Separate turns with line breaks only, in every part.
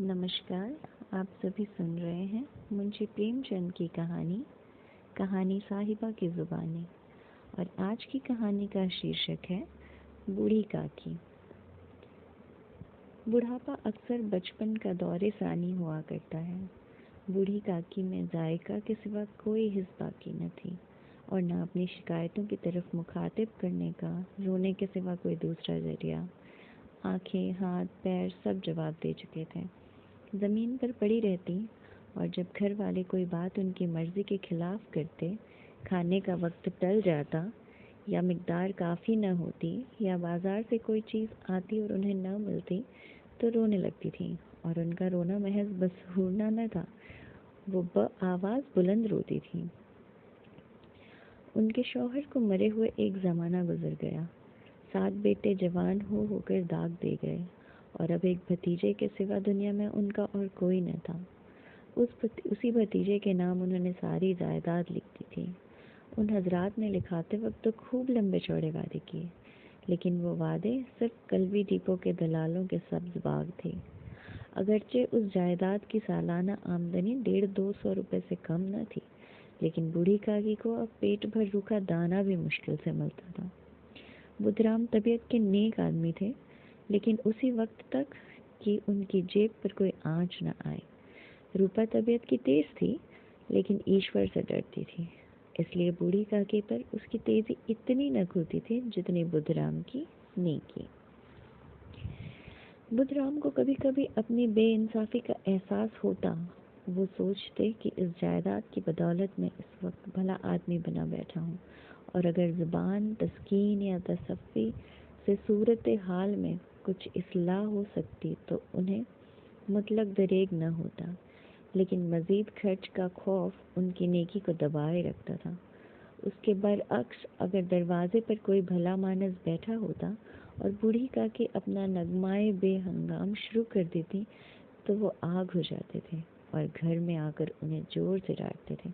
नमस्कार। आप सभी सुन रहे हैं मुंशी प्रेमचंद की कहानी साहिबा की ज़ुबानी। और आज की कहानी का शीर्षक है बूढ़ी काकी। बुढ़ापा अक्सर बचपन का दौरे सानी हुआ करता है। बूढ़ी काकी में जायका के सिवा कोई हिस्स बाकी न थी और न अपनी शिकायतों की तरफ मुखातिब करने का रोने के सिवा कोई दूसरा जरिया। आंखें, हाथ, पैर सब जवाब दे चुके थे। ज़मीन पर पड़ी रहती और जब घर वाले कोई बात उनकी मर्ज़ी के खिलाफ़ करते, खाने का वक्त टल जाता या मिकदार काफ़ी न होती या बाज़ार से कोई चीज़ आती और उन्हें न मिलती तो रोने लगती थी। और उनका रोना महज बसहूरना न था, वो आवाज़ बुलंद रोती थी। उनके शौहर को मरे हुए एक ज़माना गुजर गया। 7 बेटे जवान होकर दाग दे गए और अब एक भतीजे के सिवा दुनिया में उनका और कोई न था। उसी भतीजे के नाम उन्होंने सारी जायदाद लिख दी थी। उन हजरात ने लिखाते वक्त तो खूब लंबे चौड़े वादे किए, लेकिन वो वादे सिर्फ कलवी डिपो के दलालों के सब्ज बाग थे। अगरचे उस जायदाद की सालाना आमदनी 150-200 रुपये से कम न थी, लेकिन बूढ़ी काकी को अब पेट भर रूखा दाना भी मुश्किल से मिलता था। बुधराम तबीयत के नेक आदमी थे, लेकिन उसी वक्त तक कि उनकी जेब पर कोई आंच न आए। रूपा तबीयत की तेज थी, लेकिन ईश्वर से डरती थी, इसलिए बूढ़ी काकी पर उसकी तेजी इतनी न खुलती थी जितनी बुधराम की नेकी। बुधराम को कभी कभी अपनी बेइंसाफी का एहसास होता। वो सोचते कि इस जायदाद की बदौलत में इस वक्त भला आदमी बना बैठा हूँ, और अगर ज़ुबान, तस्कीन या तसफ़्फ़ी से सूरत हाल में कुछ इस्लाह हो सकती तो उन्हें मुतलक दरेग न होता। लेकिन मज़ीद खर्च का खौफ उनकी नेकी को दबाए रखता था। उसके बरअक्स अगर दरवाजे पर कोई भला मानस बैठा होता और बूढ़ी काकी अपना नगमाए बेहंगाम शुरू कर देती तो वो आग हो जाते थे और घर में आकर उन्हें जोर से डांटते थे।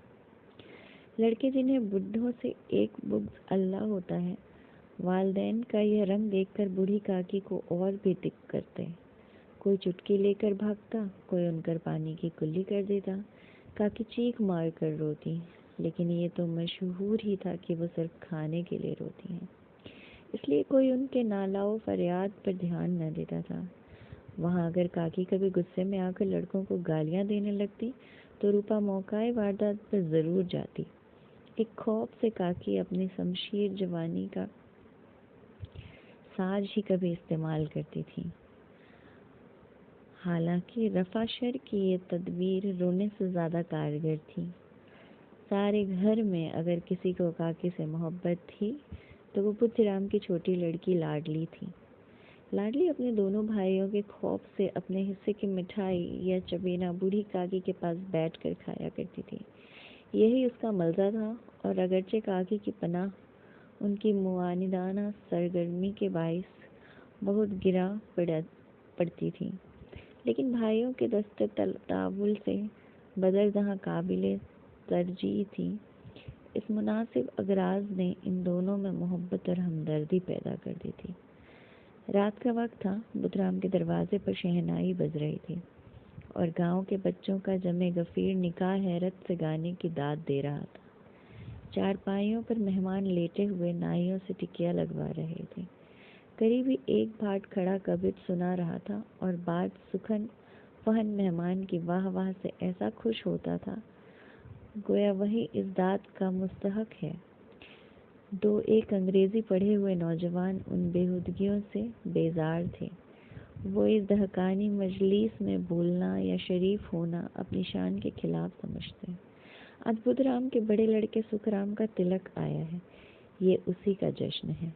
लड़के जिन्हें बुढ़ों से एक बुग़्ज़ अल्लाह होता है, वालिदैन का यह रंग देखकर बूढ़ी काकी को और भी दिक करते। कोई चुटकी लेकर भागता, कोई उनकर पानी की कुल्ली कर देता। काकी चीख मार कर रोती, लेकिन ये तो मशहूर ही था कि वो सिर्फ खाने के लिए रोती हैं, इसलिए कोई उनके नालाओ फरियाद पर ध्यान न देता था। वहाँ अगर काकी कभी गुस्से में आकर लड़कों को गालियाँ देने लगती तो रूपा मौकाए वारदात पर ज़रूर जाती। एक खौफ से काकी अपनी शमशीर जवानी का साज ही कभी इस्तेमाल करती थी। हालांकि रफाशर की ये तदबीर रोने से ज़्यादा कारगर थी। सारे घर में अगर किसी को काकी से मोहब्बत थी तो वो बुद्धराम की छोटी लड़की लाडली थी। लाडली अपने दोनों भाइयों के खौफ से अपने हिस्से की मिठाई या चबेना बूढ़ी काकी के पास बैठकर खाया करती थी। यही उसका मलजा था, और अगरचे काकी की पनाह उनकी मुआनिदाना सरगर्मी के बाइस बहुत गिरा पड़ती थी, लेकिन भाइयों के दस्ते तावुल से बदर जहाँ काबिले तरजीह थी, इस मुनासिब अगराज ने इन दोनों में मोहब्बत और हमदर्दी पैदा कर दी थी। रात का वक्त था। बुधराम के दरवाजे पर शहनाई बज रही थी और गांव के बच्चों का जमे गफीर निकाह हैरत से गाने की दाद दे रहा था। चारपाइयों पर मेहमान लेटे हुए नाइयों से टिकिया लगवा रहे थे। करीबी एक भाट खड़ा कबित सुना रहा था और बाद सुखन फहन मेहमान की वाह वाह से ऐसा खुश होता था गोया वही इस दात का मुस्तहक है। 2-1 अंग्रेजी पढ़े हुए नौजवान उन बेहुदगियों से बेजार थे। वो इस दहकानी मजलिस में बोलना या शरीफ होना अपनी शान के खिलाफ समझते। आज बुधराम के बड़े लड़के सुखराम का तिलक आया है, ये उसी का जश्न है।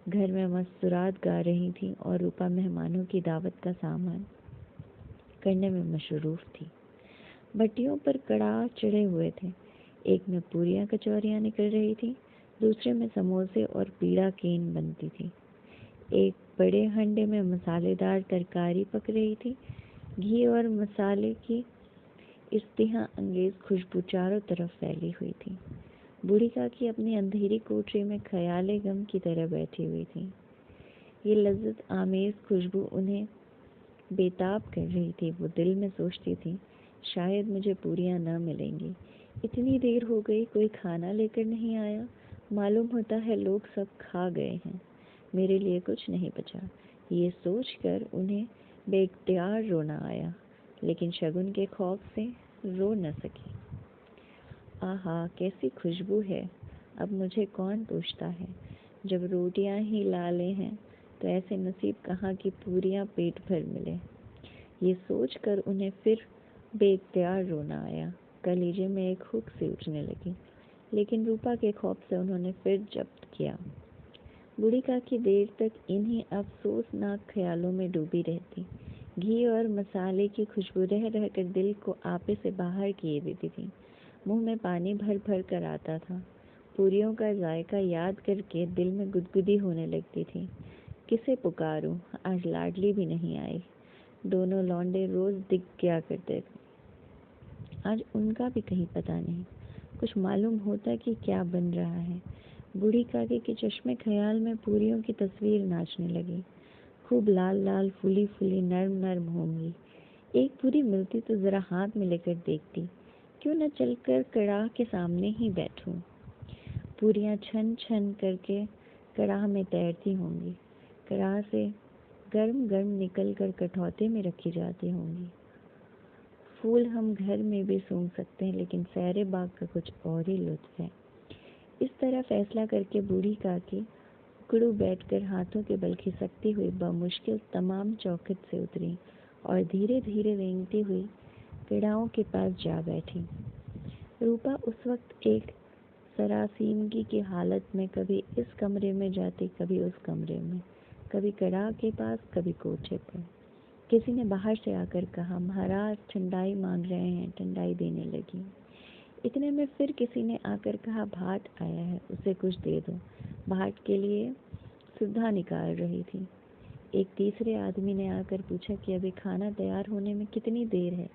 घर में मस्तूरात गा रही थी और रूपा मेहमानों की दावत का सामान करने में मशरूफ थी। भट्टियों पर कड़ाह चढ़े हुए थे। एक में पूरियां कचौरियां निकल रही थी, दूसरे में समोसे और पीड़ा केन बनती थी। एक बड़े हंडे में मसालेदार तरकारी पक रही थी। घी और मसाले की इस्तिहा अंगेज खुशबू चारों तरफ फैली हुई थी। बूढ़ी काकी अपनी अंधेरी कोठरी में ख्याले गम की तरह बैठी हुई थी। ये लज्जत आमेज खुशबू उन्हें बेताब कर रही थी। वो दिल में सोचती थी, शायद मुझे पूरियां न मिलेंगी। इतनी देर हो गई, कोई खाना लेकर नहीं आया। मालूम होता है लोग सब खा गए हैं, मेरे लिए कुछ नहीं बचा। ये सोचकर उन्हें बेइख्तियार रोना आया, लेकिन शगुन के खौफ से रो न सकी। आहा, कैसी खुशबू है, अब मुझे कौन पूछता है। जब रोटियां ही लाले हैं तो ऐसे नसीब कहाँ की पूरियां पेट भर मिले। ये सोचकर उन्हें फिर बेइख्तियार रोना आया। कलेजे में एक हुक सी उठने लगी, लेकिन रूपा के खौफ से उन्होंने फिर जब्त किया। बूढ़ी काकी देर तक इन्हीं अफसोसनाक ख्यालों में डूबी रहती। घी और मसाले की खुशबू रह रहकर दिल को आपे से बाहर किए देती थी। मुंह में पानी भर भर कर आता था। पूरियों का जायका याद करके दिल में गुदगुदी होने लगती थी। किसे पुकारूं, आज लाडली भी नहीं आई। दोनों लौंडे रोज दिख गया करते थे, आज उनका भी कहीं पता नहीं। कुछ मालूम होता कि क्या बन रहा है। बूढ़ी काकी के चश्मे ख्याल में पूरियों की तस्वीर नाचने लगी। खूब लाल लाल, फूली फूली, नर्म नर्म होंगी। एक पूरी मिलती तो जरा हाथ में लेकर देखती, क्यों न चलकर कड़ाह के सामने ही बैठूं। पूरियां छन छन करके कड़ाह में तैरती होंगी। कड़ाह से गर्म गर्म निकल कर कठौते में रखी जाती होंगी। फूल हम घर में भी सूंघ सकते हैं, लेकिन सैरे बाग का कुछ और ही लुत्फ है। इस तरह फैसला करके बूढ़ी काकी उकड़ू बैठकर हाथों के बल खिसकती हुई बमुश्किल तमाम चौखट से उतरी और धीरे धीरे रेंगती हुई कड़ाहों के पास जा बैठी। रूपा उस वक्त एक सरासीमगी की हालत में कभी इस कमरे में जाती, कभी उस कमरे में, कभी कड़ाह के पास, कभी कोठे पर। किसी ने बाहर से आकर कहा, महाराज ठंडाई मांग रहे हैं। ठंडाई देने लगी। इतने में फिर किसी ने आकर कहा, भाट आया है, उसे कुछ दे दो। भाट के लिए सुधा निकाल रही थी। एक तीसरे आदमी ने आकर पूछा कि अभी खाना तैयार होने में कितनी देर है,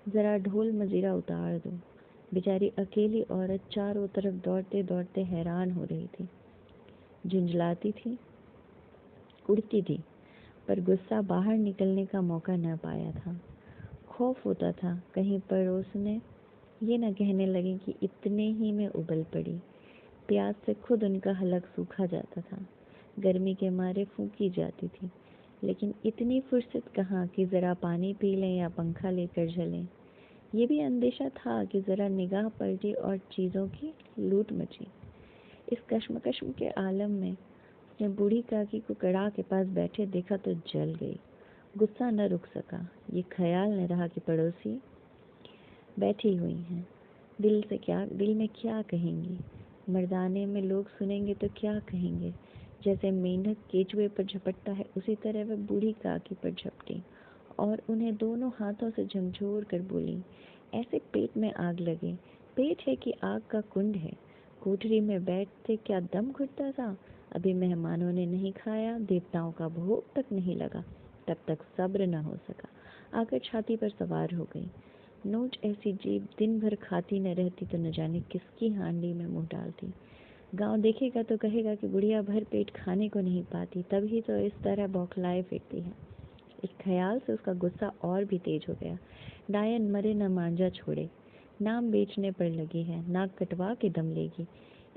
जरा ढोल मजीरा उतार दो। बेचारी अकेली औरत चारों तरफ दौड़ते दौड़ते हैरान हो रही थी। झुंझलाती थी, उड़ती थी, पर गुस्सा बाहर निकलने का मौका न पाया था। खौफ होता था कहीं पड़ोसने ये न कहने लगे कि इतने ही में उबल पड़ी। प्यास से खुद उनका हलक सूखा जाता था। गर्मी के मारे फूंकी जाती थी, लेकिन इतनी फुर्सत कहाँ कि जरा पानी पी लें या पंखा लेकर झलें। ये भी अंदेशा था कि जरा निगाह पलटी और चीज़ों की लूट मची। इस कश्मकश के आलम में उसने बूढ़ी काकी को कड़ाह के पास बैठे देखा तो जल गई। गुस्सा न रुक सका। ये ख्याल न रहा कि पड़ोसी बैठी हुई हैं, दिल में क्या कहेंगी। मर्दाने में लोग सुनेंगे तो क्या कहेंगे। जैसे मेंढक केचुए पर झपटता है, उसी तरह वह बूढ़ी काकी पर झपटी और उन्हें दोनों हाथों से झकझोर कर बोली, ऐसे पेट में आग लगे। पेट है कि आग का कुंड है। कोठरी में बैठते क्या दम घुटता था। अभी मेहमानों ने नहीं खाया, देवताओं का भोग तक नहीं लगा, तब तक सब्र न हो सका, आकर छाती पर सवार हो गई। नोच ऐसी जीभ दिन भर खाती न रहती तो न जाने किसकी हांडी में मुंह डालती। गांव देखेगा तो कहेगा कि बुढ़िया भर पेट खाने को नहीं पाती, तभी तो इस तरह बौखलाए फिरती है। इस ख्याल से उसका गुस्सा और भी तेज हो गया। डायन मरे न मांझा छोड़े, नाम बेचने पर लगी है, नाक कटवा के दम लेगी।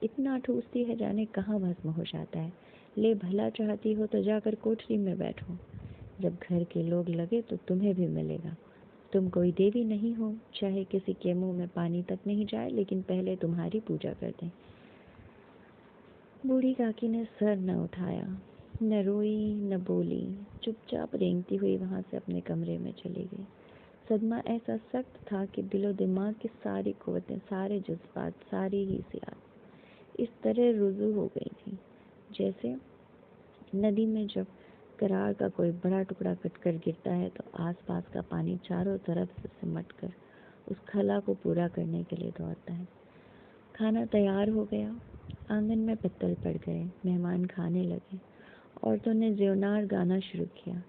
इतना ठूसती है जाने कहाँ भस्म हो जाता है। ले, भला चाहती हो तो जाकर कोठरी में बैठो, जब घर के लोग लगे तो तुम्हें भी मिलेगा। तुम कोई देवी नहीं हो, चाहे किसी के मुंह में पानी तक नहीं जाए, लेकिन पहले तुम्हारी पूजा कर दें। बूढ़ी काकी ने सर न उठाया, न रोई न बोली, चुपचाप रेंगती हुई वहां से अपने कमरे में चली गई। सदमा ऐसा सख्त था कि दिलो दिमाग की सारी कुव्वतें, सारे जज्बात, सारी ही सियासत इस तरह रुजू हो गई थी, जैसे नदी में जब करार का कोई बड़ा टुकड़ा कटकर गिरता है तो आसपास का पानी चारों तरफ से सिमटकर उस खला को पूरा करने के लिए दौड़ता है। खाना तैयार हो गया। आंगन में पत्तल पड़ गए। मेहमान खाने लगे। औरतों ने ज़ेवनार गाना शुरू किया।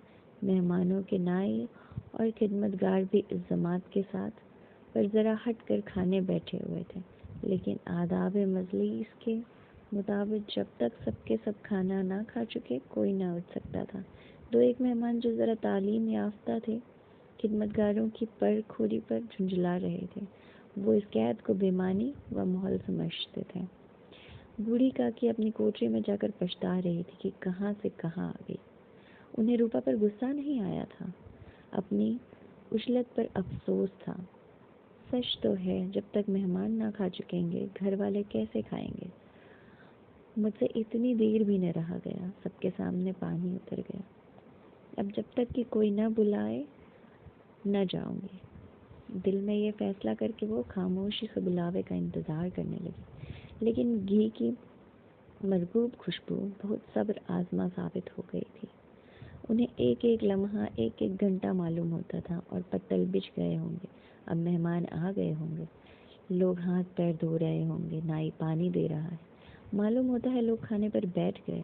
मेहमानों के नाई और खिदमतगार भी इस जमात के साथ, पर ज़रा हट कर खाने बैठे हुए थे, लेकिन आदाब मजलिस के मुताबिक जब तक सबके सब खाना ना खा चुके कोई ना उठ सकता था। दो एक मेहमान जो ज़रा तालीम याफ्ता थे, खिदमतगारों की पर खोरी पर झुंझला रहे थे। वो इस कैद को बेमानी व माहौल समझते थे। बूढ़ी काकी अपनी कोठरी में जाकर पछता रही थी कि कहाँ से कहाँ आ गई। उन्हें रूपा पर गुस्सा नहीं आया था, अपनी उछलत पर अफसोस था। सच तो है, जब तक मेहमान ना खा चुकेंगे घर वाले कैसे खाएंगे। मुझसे इतनी देर भी न रहा गया, सबके सामने पानी उतर गया। अब जब तक कि कोई न बुलाए न जाऊंगी। दिल में ये फैसला करके वो खामोशी से बुलावे का इंतज़ार करने लगी। लेकिन घी की मरगूब खुशबू बहुत सब्र आजमा साबित हो गई थी। उन्हें एक एक लम्हा, एक एक घंटा मालूम होता था और पत्तल बिछ गए होंगे। अब मेहमान आ गए होंगे, लोग हाथ पैर धो रहे होंगे, नाई पानी दे रहा है। मालूम होता है लोग खाने पर बैठ गए।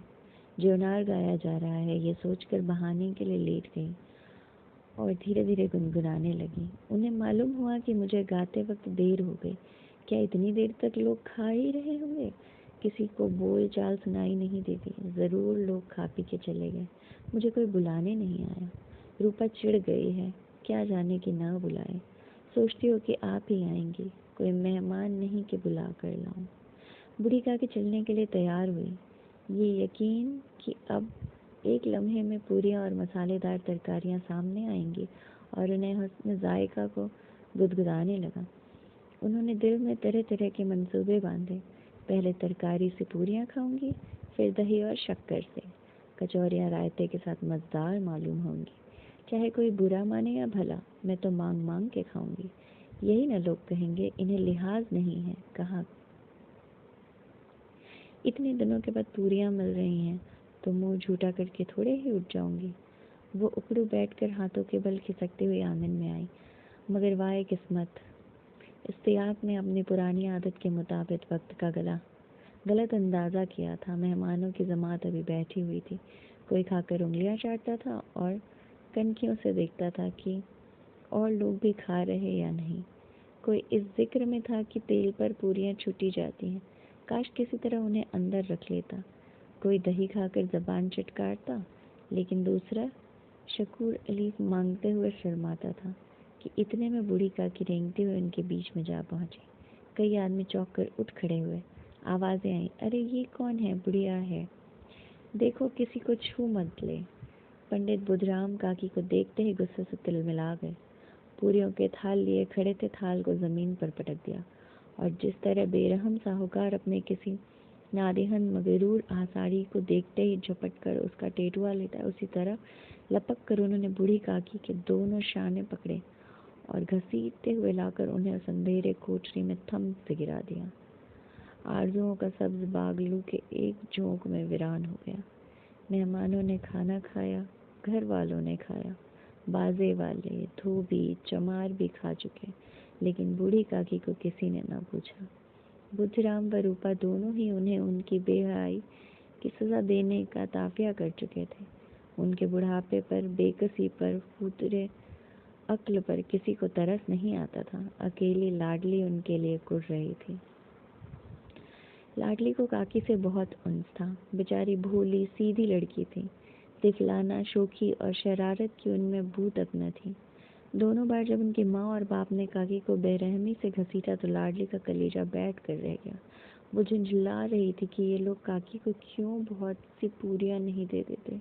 ज्योनार गाया जा रहा है, ये सोचकर बहाने के लिए लेट गई और धीरे धीरे गुनगुनाने लगी। उन्हें मालूम हुआ कि मुझे गाते वक्त देर हो गई। क्या इतनी देर तक लोग खा ही रहे होंगे? किसी को बोल चाल सुनाई नहीं देती। ज़रूर लोग खा पी के चले गए, मुझे कोई बुलाने नहीं आया। रूपा चिढ़ गई है, क्या जाने कि ना बुलाए। सोचती हो कि आप ही आएंगी, कोई मेहमान नहीं कि बुला कर लाऊं। बूढ़ी काकी चलने के लिए तैयार हुई, ये यकीन कि अब एक लम्हे में पूरियाँ और मसालेदार तरकारियाँ सामने आएंगी और उन्हें हुस्न जायका को गुदगुदाने लगा। उन्होंने दिल में तरह तरह के मंसूबे बांधे। पहले तरकारी से पूरियाँ खाऊंगी, फिर दही और शक्कर से। कचौरियाँ रायते के साथ मज़ेदार मालूम होंगी। चाहे कोई बुरा माने या भला, मैं तो मांग मांग के खाऊंगी। यही न लोग कहेंगे, इन्हें लिहाज नहीं है। कहाँ इतने दिनों के बाद पूरियाँ मिल रही हैं तो मुंह झूठा करके थोड़े ही उठ जाऊंगी। वो उकड़ू बैठकर हाथों के बल खिसकती हुई आंगन में आई। मगर वाह किस्मत, इस्तियाक ने अपनी पुरानी आदत के मुताबिक वक्त का गलत अंदाज़ा किया था। मेहमानों की जमात अभी बैठी हुई थी। कोई खाकर उंगलियां चाटता था और कनखियों से देखता था कि और लोग भी खा रहे या नहीं। कोई इस जिक्र में था कि तेल पर पूरियां छूटी जाती हैं, काश किसी तरह उन्हें अंदर रख लेता। कोई दही खाकर जबान चटकारता, लेकिन दूसरा शकूर अली मांगते हुए शर्माता था कि इतने में बूढ़ी काकी रेंगते हुए उनके बीच में जा पहुंची। कई आदमी चौंक कर उठ खड़े हुए। आवाज़ें आई, अरे ये कौन है? बुढ़िया है, देखो किसी को छू मत ले। पंडित बुधराम काकी को देखते ही गुस्से से तिलमिला गए। पूरियों के थाल लिए खड़े थे, थाल को ज़मीन पर पटक दिया और जिस तरह बेरहम साहूकार अपने किसी नादिहन मगरूर आसाड़ी को देखते ही झपट कर उसका टेटुआ लेता है, उसी तरह लपक कर उन्होंने बूढ़ी काकी के दोनों शाने पकड़े और घसीटते हुए लाकर उन्हें उस अंधेरे कोठरी में थम से गिरा दिया। आरजुओं का सब्ज बाग लू के एक झोंक में वीरान हो गया। मेहमानों ने खाना खाया, घर वालों ने खाया, बाजे वाले, धोबी, चमार भी खा चुके, लेकिन बूढ़ी काकी को किसी ने न पूछा। बुद्धराम व रूपा दोनों ही उन्हें उनकी बेहयाई की सज़ा देने का ताफ़िया कर चुके थे। उनके बुढ़ापे पर, बेकसी पर, फुतरे अक्ल पर किसी को तरस नहीं आता था। अकेली लाडली उनके लिए कुढ़ रही थी। लाडली को काकी से बहुत उन्स था। बेचारी भोली सीधी लड़की थी। तिफलाना, शोखी और शरारत की उनमें बू तक न थी। दोनों बार जब उनकी माँ और बाप ने काकी को बेरहमी से घसीटा तो लाडली का कलेजा बैठ कर रह गया। वो झुंझला रही थी कि ये लोग काकी को क्यों बहुत सी पूरियाँ नहीं दे देते।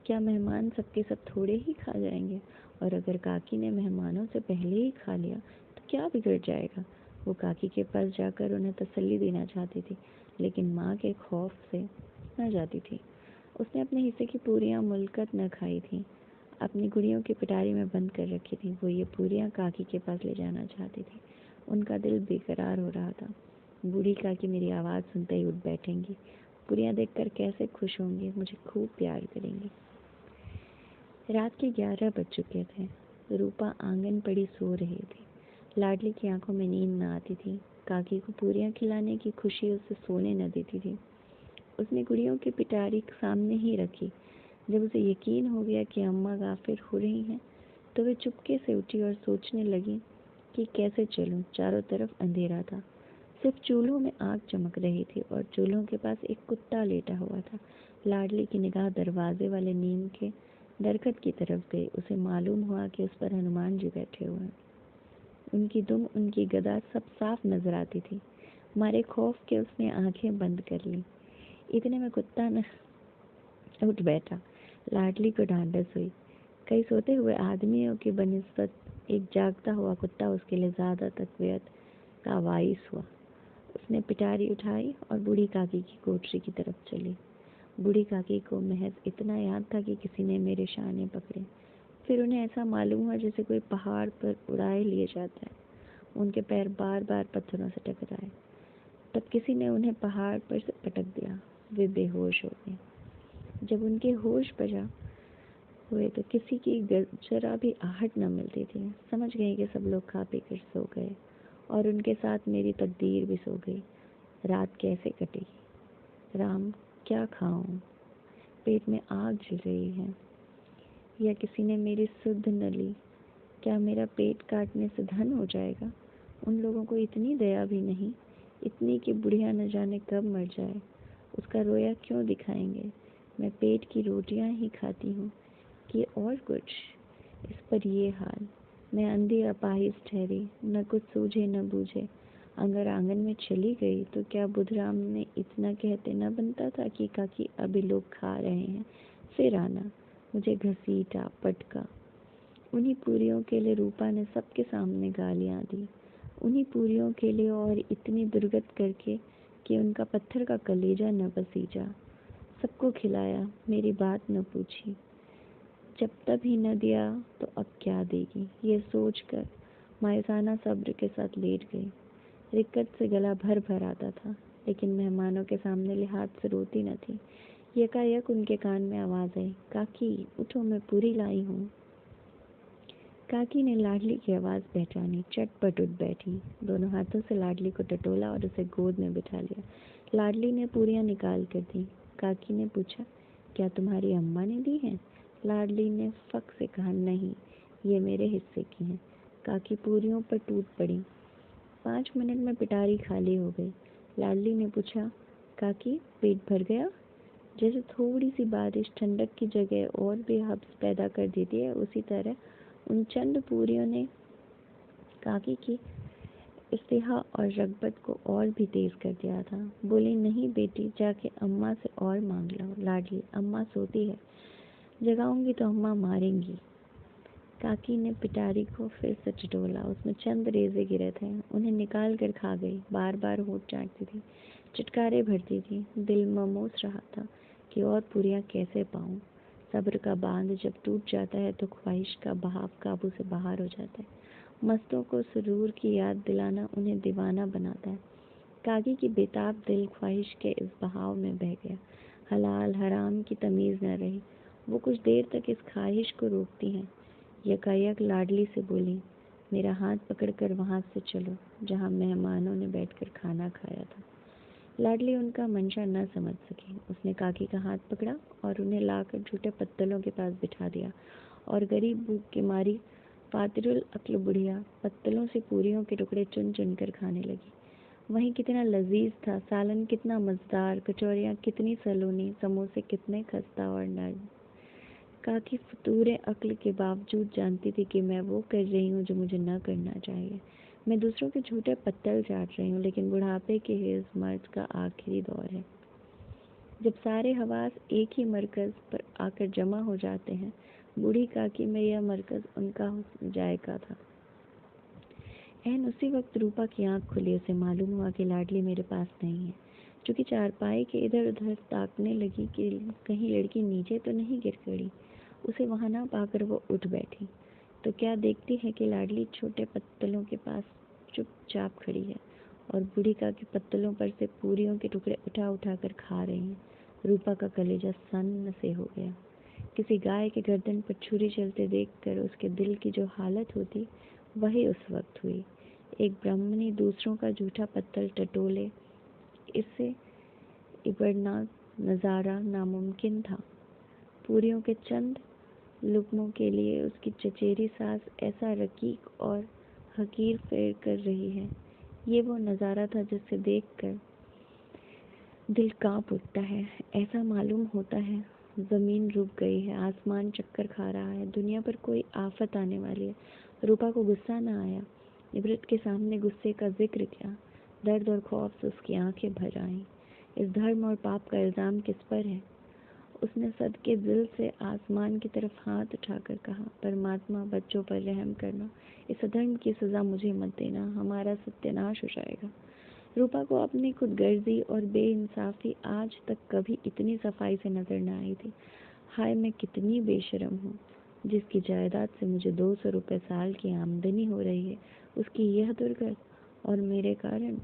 क्या मेहमान सबके सब थोड़े ही खा जाएंगे? और अगर काकी ने मेहमानों से पहले ही खा लिया तो क्या बिगड़ जाएगा? वो काकी के पास जाकर उन्हें तसल्ली देना चाहती थी, लेकिन माँ के खौफ से न जाती थी। उसने अपने हिस्से की पूरियाँ मुल्कत न खाई थी, अपनी गुड़ियों की पिटारी में बंद कर रखी थी। वो ये पूरियाँ काकी के पास ले जाना चाहती थी। उनका दिल बेकरार हो रहा था। बूढ़ी काकी मेरी आवाज़ सुनते ही उठ बैठेंगी, पूरियाँ देखकर कैसे खुश होंगी, मुझे खूब प्यार करेंगी। रात के 11 बज चुके थे। रूपा आंगन पड़ी सो रही थी। लाडली की आंखों में नींद न आती थी। काकी को पूरियाँ खिलाने की खुशी उसे सोने न देती थी। उसने गुड़ियों की पिटारी सामने ही रखी। जब उसे यकीन हो गया कि अम्मा गाफिर हो रही हैं, तो वे चुपके से उठी और सोचने लगी कि कैसे चलूं। चारों तरफ अंधेरा था, सिर्फ चूल्हों में आग चमक रही थी और चूल्हों के पास एक कुत्ता लेटा हुआ था। लाडली की निगाह दरवाजे वाले नीम के दरख्त की तरफ गई। उसे मालूम हुआ कि उस पर हनुमान जी बैठे हुए हैं। उनकी दुम, उनकी गदा सब साफ नजर आती थी। मारे खौफ के उसने आंखें बंद कर ली। इतने में कुत्ता न उठ बैठा। लाडली को ढांढस हुई। कई सोते हुए आदमियों की बनिस्बत एक जागता हुआ कुत्ता उसके लिए ज्यादा तकवीत का बाइस हुआ। उसने पिटारी उठाई और बूढ़ी काकी की कोठरी की तरफ चली। बूढ़ी काकी को महज इतना याद था कि किसी ने मेरे शाने पकड़े। फिर उन्हें ऐसा मालूम हुआ जैसे कोई पहाड़ पर उड़ाए लिए जाता है। उनके पैर बार बार पत्थरों से टकराए। तब किसी ने उन्हें पहाड़ पर से पटक दिया। वे बेहोश हो गए। जब उनके होश बजा हुए तो किसी की जरा भी आहट न मिलती थी। समझ गई कि सब लोग खा पी कर सो गए और उनके साथ मेरी तकदीर भी सो गई। रात कैसे कटेगी? राम, क्या खाऊं? पेट में आग जल रही है। या किसी ने मेरी सुध न ली? क्या मेरा पेट काटने से धन हो जाएगा? उन लोगों को इतनी दया भी नहीं, इतनी कि बुढ़िया न जाने कब मर जाए। उसका रोया क्यों दिखाएंगे? मैं पेट की रोटियां ही खाती हूँ कि और कुछ। इस पर ये हाल। मैं अंधी अपाहिज ठहरी, न कुछ सूझे न बूझे। अगर आंगन में चली गई तो क्या बुधराम ने इतना कहते न बनता था कि काकी अभी लोग खा रहे हैं, फिर आना। मुझे घसीटा, पटका। उन्हीं पूरियों के लिए रूपा ने सबके सामने गालियां दी। उन्हीं पूरियों के लिए, और इतनी दुर्गत करके कि उनका पत्थर का कलेजा न पसीजा। सबको खिलाया, मेरी बात न पूछी। जब तब ही न दिया तो अब क्या देगी, ये सोचकर मायूसाना सब्र के साथ लेट गई। रिक्कत से गला भर भर आता था, लेकिन मेहमानों के सामने लिहाज से रोती न थी। यकायक उनके कान में आवाज आई, काकी उठो, मैं पूरी लाई हूँ। काकी ने लाडली की आवाज पहचानी, चटपट उठ बैठी। दोनों हाथों से लाडली को टटोला और उसे गोद में बिठा लिया। लाडली ने पूरियां निकाल कर दी। काकी ने पूछा, क्या तुम्हारी अम्मा ने दी हैं? लाडली ने फक से कहा, नहीं, ये मेरे हिस्से की हैं। काकी पूरियों पर टूट पड़ी। 5 मिनट में पिटारी खाली हो गई। लाडली ने पूछा, काकी पेट भर गया? जैसे थोड़ी सी बारिश ठंडक की जगह और भी हब्स पैदा कर देती है, उसी तरह उन चंद पूरियों ने काकी की इस्तेहा और रगबत को और भी तेज कर दिया था। बोली, नहीं बेटी, जाके अम्मा से और मांग लो। लाडली, अम्मा सोती है, जगाऊंगी तो अम्मा मारेंगी। काकी ने पिटारी को फिर से टटोला। उसमें चंद रेजे गिरे थे, उन्हें निकाल कर खा गई। बार बार होठ चाटती थी, चिटकारे भरती थी। दिल ममोस रहा था कि और पूरियां कैसे पाऊं। सब्र का बांध जब टूट जाता है तो ख्वाहिश का बहाव काबू से बाहर हो जाता है। मस्तों को सुरूर की याद दिलाना उन्हें दीवाना बनाता है। काकी की बेताब दिल ख्वाहिश के इस बहाव में बह गया। हलाल हराम की तमीज न रही। वो कुछ देर तक इस ख्वाहिश को रोकती हैं। यकायक लाडली से बोली, मेरा हाथ पकड़कर वहां से चलो जहां मेहमानों ने बैठकर खाना खाया था। लाडली उनका मंशा न समझ सकी। उसने काकी का हाथ पकड़ा और उन्हें लाकर झूठे पत्तलों के पास बिठा दिया और गरीब भूख की मारी फातिरुल अक्ल बुढ़िया पत्तलों से पूरियों के टुकड़े चुन चुन कर खाने लगी। वहीं कितना लजीज था, सालन कितना मजेदार, कचौरियाँ कितनी सलोनी, समोसे कितने खस्ता और नर्म। काकी फतूर अक्ल के बावजूद जानती थी कि मैं वो कर रही हूँ जो मुझे न करना चाहिए। मैं दूसरों के झूठे पत्तल चाट रही हूँ, लेकिन बुढ़ापे के इस मर्द का आखिरी दौर है, जब सारे हवास एक ही मरकज पर आकर जमा हो जाते हैं। बूढ़ी काकी में यह मरकज उनका जायका था। एन उसी वक्त रूपा की आंख खुली। उसे मालूम हुआ कि लाडली मेरे पास नहीं है। चूंकि चारपाई के इधर उधर ताकने लगी कि कहीं लड़की नीचे तो नहीं गिर पड़ी। उसे वहां ना पाकर वो उठ बैठी तो क्या देखती है कि लाडली छोटे पत्तलों के पास चुपचाप खड़ी है और बूढ़ी काकी पत्तलों पर से पूरियों के टुकड़े उठा उठा कर खा रही हैं। रूपा का कलेजा सन्न से हो गया। किसी गाय के गर्दन पर छुरी चलते देखकर उसके दिल की जो हालत होती, वही उस वक्त हुई। एक ब्राह्मणी दूसरों का झूठा पत्तल टटोले, इससे इबड़ना नजारा नामुमकिन था। पूरियों के चंद लुकमों के लिए उसकी चचेरी सास ऐसा रकीक और हकीर फेर कर रही है। ये वो नजारा था जिसे देखकर दिल कांप उठता है। ऐसा मालूम होता है जमीन रुक गई है, आसमान चक्कर खा रहा है, दुनिया पर कोई आफत आने वाली है। रूपा को गुस्सा न आया। इबरत के सामने गुस्से का जिक्र क्या, दर्द और खौफ से उसकी आंखें भर आईं। इस धर्म और पाप का इल्जाम किस पर है? उसने सदके दिल से आसमान की तरफ हाथ उठाकर कहा, परमात्मा, बच्चों पर रहम करना, इस अधर्म की सजा मुझे मत देना, हमारा सत्यानाश हो जाएगा। रूपा को अपनी खुदगर्जी और बेइंसाफी आज तक कभी इतनी सफाई से नजर न आई थी। हाय, मैं कितनी बेशर्म हूँ। जिसकी जायदाद से मुझे 200 रुपये साल की आमदनी हो रही है, उसकी यह दुर्गत, और मेरे कारण।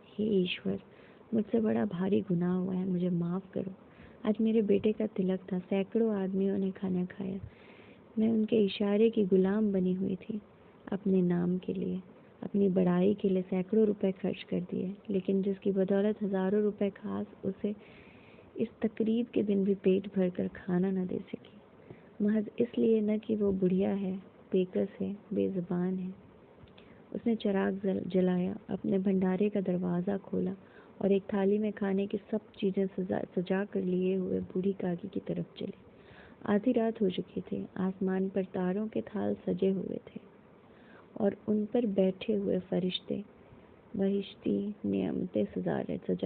हे ईश्वर, मुझसे बड़ा भारी गुनाह हुआ है, मुझे माफ़ करो। आज मेरे बेटे का तिलक था, सैकड़ों आदमियों ने खाना खाया, मैं उनके इशारे की गुलाम बनी हुई थी। अपने नाम के लिए, अपनी बड़ाई के लिए सैकड़ों रुपए खर्च कर दिए, लेकिन जिसकी बदौलत हज़ारों रुपए खास उसे इस तकरीब के दिन भी पेट भर कर खाना न दे सकी, महज इसलिए न कि वो बुढ़िया है, बेकस है, बेज़ुबान है। उसने चिराग जलाया, अपने भंडारे का दरवाज़ा खोला और एक थाली में खाने की सब चीज़ें सजा कर लिए हुए बूढ़ी काकी की तरफ चली। आधी रात हो चुकी थी, आसमान पर तारों के थाल सजे हुए थे और उन पर बैठे हुए फरिश्ते बहिश्ती नियमतें सजा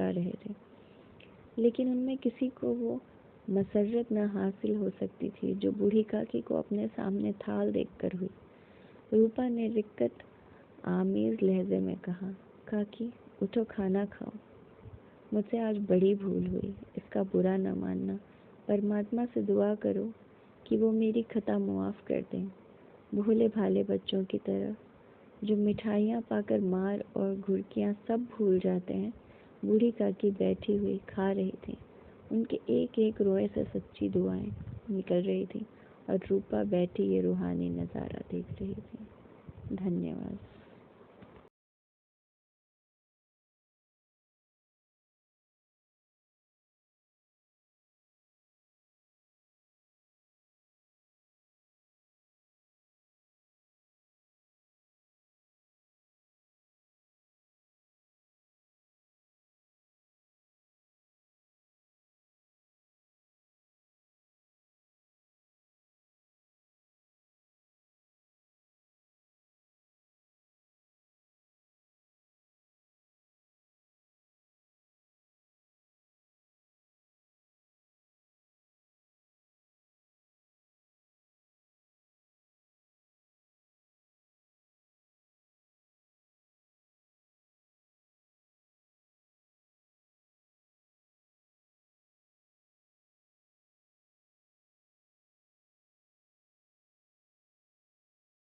रहे थे, लेकिन उनमें किसी को वो मसर्रत न हासिल हो सकती थी जो बूढ़ी काकी को अपने सामने थाल देखकर हुई। रूपा ने रिक्कत आमेज लहजे में कहा, काकी, उठो, खाना खाओ। मुझसे आज बड़ी भूल हुई, इसका बुरा न मानना। परमात्मा से दुआ करो कि वो मेरी खता मुआफ़ कर दें। भोले भाले बच्चों की तरह जो मिठाइयाँ पाकर मार और घुड़कियाँ सब भूल जाते हैं, बूढ़ी काकी बैठी हुई खा रही थी। उनके एक एक रोए से सच्ची दुआएं निकल रही थी और रूपा बैठी ये रूहानी नज़ारा देख रही थी। धन्यवाद।